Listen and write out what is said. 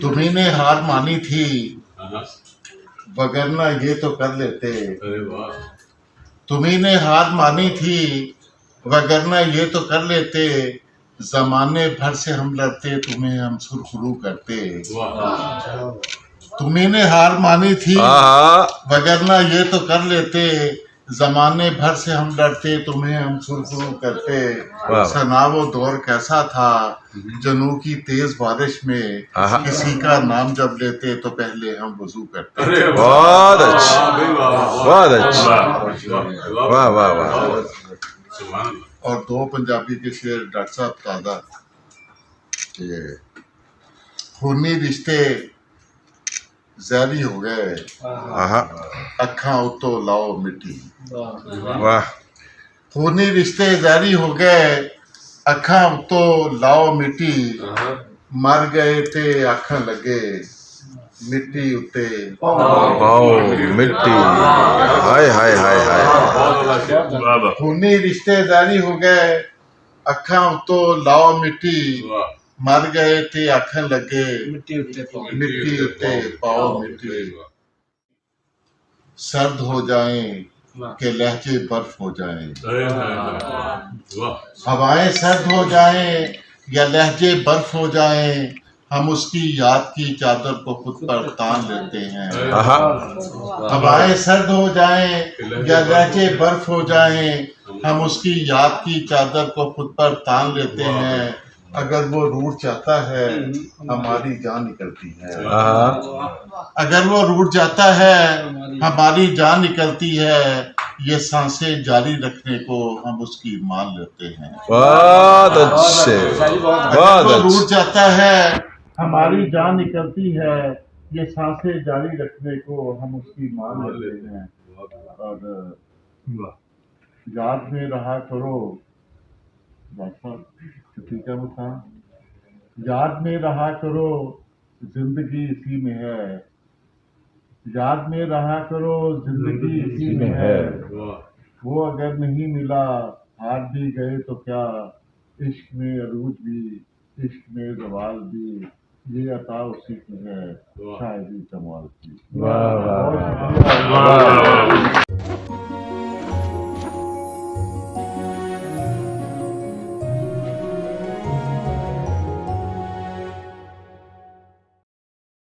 तुम्ही ने हार मानी थी, वगरना ये तो कर लेते। अरे वाह। तुम्ही ने हार मानी थी, वगरना ये तो कर लेते। जमाने भर से हम लड़ते, तुम्हें हम सुरखरू करते। वाह। तुम्ही ने हार मानी थी, हाँ वगरना ये तो कर लेते। जमाने भर से हम लड़ते, तुम्हें हम सुरखरू करते। वाह। सना वो दौर कैसा था, जनू की तेज बारिश में। आहा। किसी का नाम जब लेते तो पहले हम वजू करते। अरे बहुत अच्छी, वाह भाई वाह, वाह। बहुत अच्छी। वाह वाह वाह वाह। सुभान अल्लाह। और दो पंजाबी के शेर डॉक्टर साहब ताजा। ये खूनी रिश्ते जहरी हो गए, आहा अखा उतो लाओ मिट्टी। वाह। खूनी रिश्ते जारी हो गए, अखा तो लाओ मिट्टी। मर गए थे आखन लगे, मिट्टी उते पाओ मिट्टी। हाय हाय हाय हाय। बहुत वाला शेर। वाह खूनी रिश्ते जारी हो गए, अखा तो लाओ मिट्टी। वाह। मर गए थे आखन लगे, मिट्टी उत्ते पाओ। मिट्टी उते पाओ मिट्टी। सर्द हो जाएं के लहजे बर्फ हो जाएं, अरे वाह। हवाएं सर्द हो जाएं या लहजे बर्फ हो जाएं। हम उसकी याद की चादर को खुद पर तान लेते हैं। आहा हवाएं सर्द हो जाएं या लहजे बर्फ हो जाएं। हम उसकी याद की चादर को खुद पर तान लेते हैं। अगर वो रूठ जाता है, हमारी जान निकलती है। आहा अगर वो रूठ जाता है, हमारी जान निकलती है। ये सांसें जारी रखने को हम उसकी मान लेते हैं। बहुत अच्छे, अगर बहुत वो अच्छे। रूठ जाता है, हमारी जान निकलती है। ये सांसें जारी रखने को हम उसकी मान लेते हैं। और याद में रहा करो, ठीक है वो था। याद में रहा करो, जिंदगी इसी में है। याद में रहा करो, जिंदगी इसी में है। वो अगर नहीं मिला, हार भी गए तो क्या। इश्क में अरूज भी, इश्क में जवाल भी, ये अता उसी की है। शायरी कमाल की। वाह वाह बहुत शुक्रिया। वाह